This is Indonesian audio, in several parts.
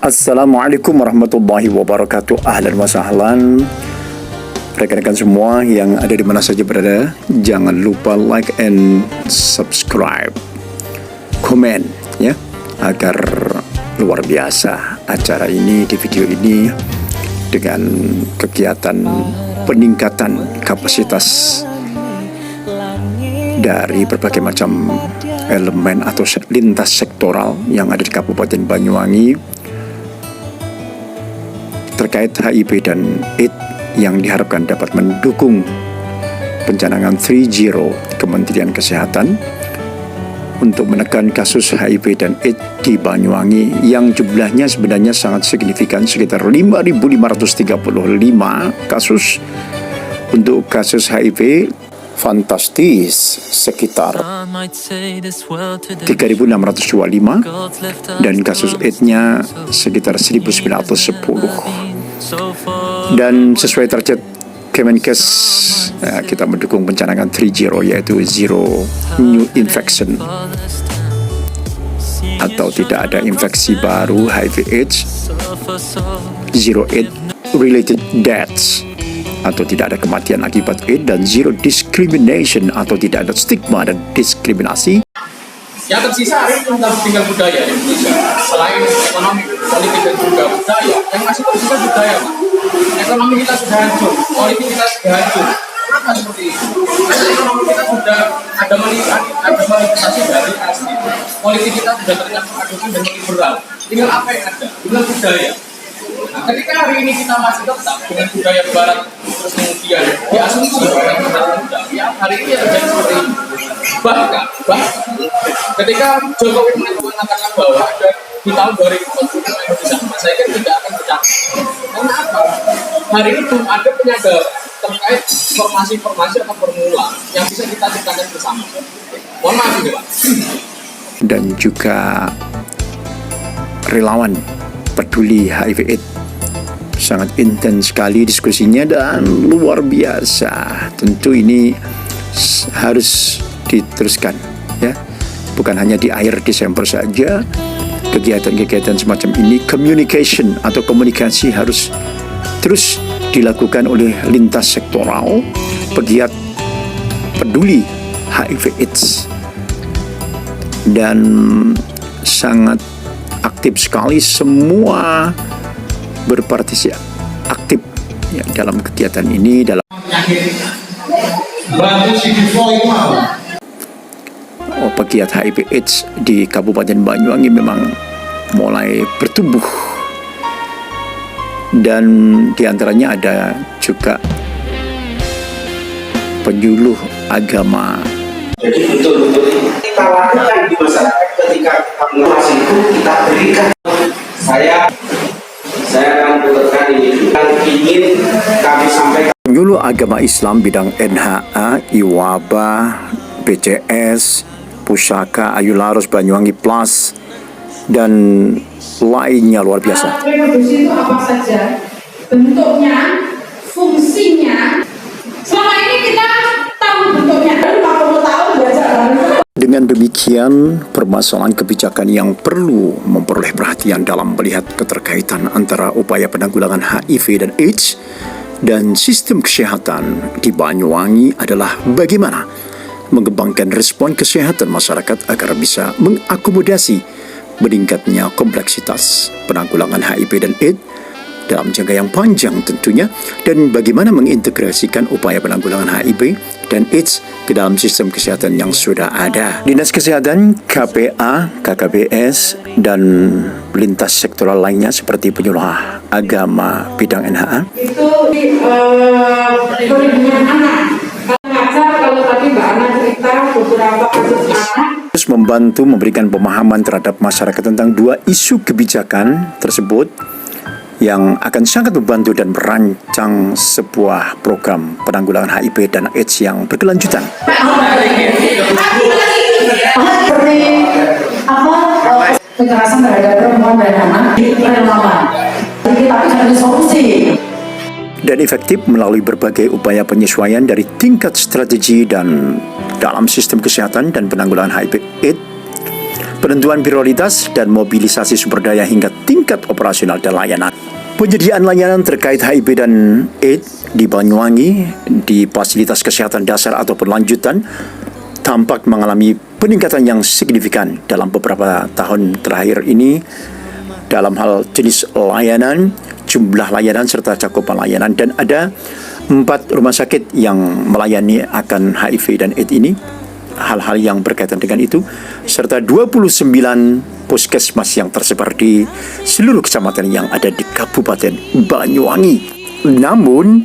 Assalamualaikum warahmatullahi wabarakatuh. Ahlan wa sahlan. Rekan-rekan semua yang ada di mana saja berada, jangan lupa like and subscribe, komen ya, agar luar biasa acara ini di video ini dengan kegiatan peningkatan kapasitas dari berbagai macam elemen atau lintas sektoral yang ada di Kabupaten Banyuwangi terkait HIV dan AIDS yang diharapkan dapat mendukung pencanangan 3.0 Kementerian Kesehatan untuk menekan kasus HIV dan AIDS di Banyuwangi yang jumlahnya sebenarnya sangat signifikan, sekitar 5.535 kasus. Untuk kasus HIV fantastis sekitar 3.625 dan kasus AIDS-nya sekitar 1.910. Dan sesuai target Kemenkes, kita mendukung pencanangan 3.0 yaitu zero new infection atau tidak ada infeksi baru HIV/AIDS, zero AIDS related deaths atau tidak ada kematian akibat AIDS, dan zero discrimination atau tidak ada stigma dan diskriminasi. Yang tersisa hari ini tinggal budaya di Indonesia. Selain ekonomi, politik dan juga budaya, yang masih tersisa budaya, Pak. Ekonomi kita sudah hancur, politik kita sudah hancur. Kenapa seperti itu? Karena ekonomi kita sudah ada manipulasi dari asli. Politik kita sudah tercampur dan liberal. Tinggal apa yang ada? Tinggal budaya. Nah, ketika hari ini kita masih tetap dengan budaya barat, terus kemudian diasumsi oleh generasi muda, ya hari ini terjadi seperti ini. Bahkan ketika Jokowi mengatakan bahwa ada di tahun 2040 Indonesia saya kira tidak akan tercapai. Karena apa? Hari ini belum ada penyadaran terkait informasi-informasi atau formula yang bisa kita ciptakan bersama. Mohon maaf ini, Pak. Dan juga relawan peduli HIV/AIDS sangat intens sekali diskusinya dan luar biasa. Tentu ini harus diteruskan ya, bukan hanya di akhir Desember saja. Kegiatan-kegiatan semacam ini, communication atau komunikasi harus terus dilakukan oleh lintas sektoral pegiat peduli HIV/AIDS, dan sangat aktif sekali semua berpartisipasi aktif ya, dalam kegiatan ini. Dalam pegiat HIV/AIDS di Kabupaten Banyuwangi memang mulai bertumbuh, dan diantaranya ada juga penyuluh agama. Jadi betul-betul kita lakukan di masyarakat ketika kita mengawasi itu, kita berikan. Saya akan putarkan ini yang ingin kami sampaikan. Penyuluh agama Islam bidang NHA, IWABA, BCS, Pusaka, Ayu Laros, Banyuwangi Plus, dan lainnya luar biasa. Reproduksi itu apa saja? Bentuknya, fungsinya. Selama ini kita tahu bentuknya, dan 40 tahun belajar. Dengan demikian, permasalahan kebijakan yang perlu memperoleh perhatian dalam melihat keterkaitan antara upaya penanggulangan HIV dan AIDS dan sistem kesehatan di Banyuwangi adalah bagaimana mengembangkan respon kesehatan masyarakat agar bisa mengakomodasi meningkatnya kompleksitas penanggulangan HIV dan AIDS dalam jangka yang panjang tentunya, dan bagaimana mengintegrasikan upaya penanggulangan HIV dan AIDS ke dalam sistem kesehatan yang sudah ada. Dinas Kesehatan, KPA, KKBS, dan lintas sektoral lainnya seperti penyuluh agama bidang NHA. Itu perlindungan anak. Kalau tadi Mbak Ana cerita beberapa kasus anak, terus membantu memberikan pemahaman terhadap masyarakat tentang dua isu kebijakan tersebut yang akan sangat membantu dan merancang sebuah program penanggulangan HIV dan AIDS yang berkelanjutan. Kekerasan terhadap perempuan dan anak di relawan. Jadi kita cari solusi. Dan efektif melalui berbagai upaya penyesuaian dari tingkat strategi dan dalam sistem kesehatan dan penanggulangan HIV/AIDS penentuan prioritas dan mobilisasi sumber daya hingga tingkat operasional dan layanan. Penyediaan layanan terkait HIV dan AIDS di Banyuwangi di fasilitas kesehatan dasar ataupun lanjutan tampak mengalami peningkatan yang signifikan dalam beberapa tahun terakhir ini dalam hal jenis layanan, jumlah layanan serta cakupan layanan, dan ada 4 rumah sakit yang melayani akan HIV dan AIDS ini, hal-hal yang berkaitan dengan itu, serta 29 puskesmas yang tersebar di seluruh kecamatan yang ada di Kabupaten Banyuwangi. Namun,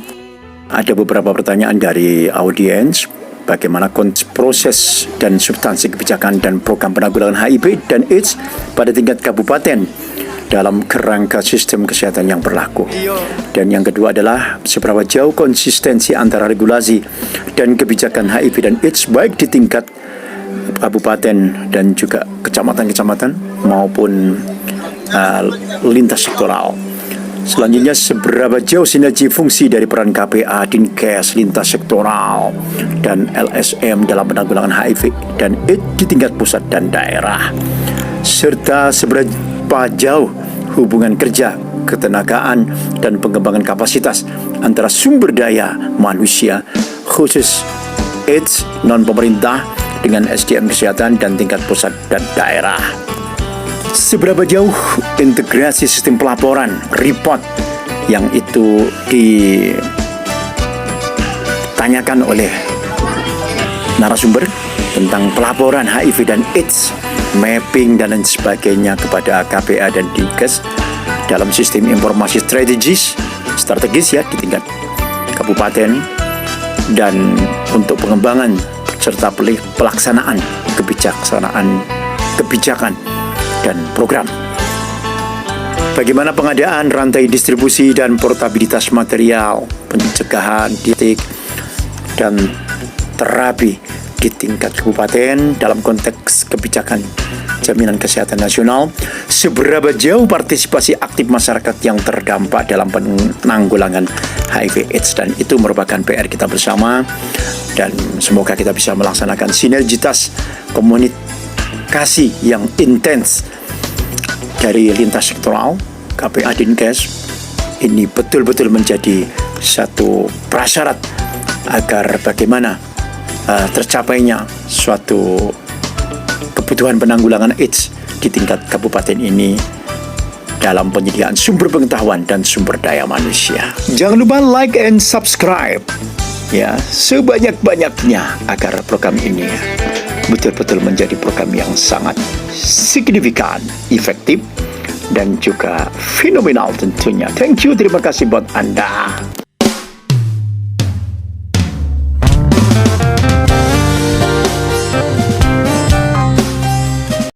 ada beberapa pertanyaan dari audiens, bagaimana proses dan substansi kebijakan dan program penanggulangan HIV dan AIDS pada tingkat kabupaten dalam kerangka sistem kesehatan yang berlaku. Dan yang kedua adalah seberapa jauh konsistensi antara regulasi dan kebijakan HIV dan AIDS baik di tingkat kabupaten dan juga kecamatan-kecamatan maupun lintas sektoral. Selanjutnya, seberapa jauh sinergi fungsi dari peran KPA, Dinkes, lintas sektoral, dan LSM dalam penanggulangan HIV dan AIDS di tingkat pusat dan daerah. Serta seberapa jauh hubungan kerja, ketenagaan, dan pengembangan kapasitas antara sumber daya manusia, khusus AIDS, non-pemerintah, dengan SDM kesehatan dan tingkat pusat dan daerah. Seberapa jauh integrasi sistem pelaporan, report, yang itu ditanyakan oleh narasumber tentang pelaporan HIV dan AIDS, mapping dan lain sebagainya kepada KPA dan Dinkes dalam sistem informasi strategis ya di tingkat kabupaten, dan untuk pengembangan serta pelaksanaan kebijakan dan program. Bagaimana pengadaan rantai distribusi dan portabilitas material, pencegahan, didik, dan terapi di tingkat kabupaten dalam konteks kebijakan jaminan kesehatan nasional. Seberapa jauh partisipasi aktif masyarakat yang terdampak dalam penanggulangan HIV AIDS, dan itu merupakan PR kita bersama, dan semoga kita bisa melaksanakan sinergitas komunikasi yang intens dari lintas sektoral, KPA, Dinkes. Ini betul-betul menjadi satu prasyarat agar bagaimana tercapainya suatu kebutuhan penanggulangan AIDS di tingkat kabupaten ini dalam penyediaan sumber pengetahuan dan sumber daya manusia. Jangan lupa like and subscribe ya sebanyak-banyaknya agar program ini betul-betul menjadi program yang sangat signifikan, efektif, dan juga fenomenal tentunya. Thank you, terima kasih buat Anda.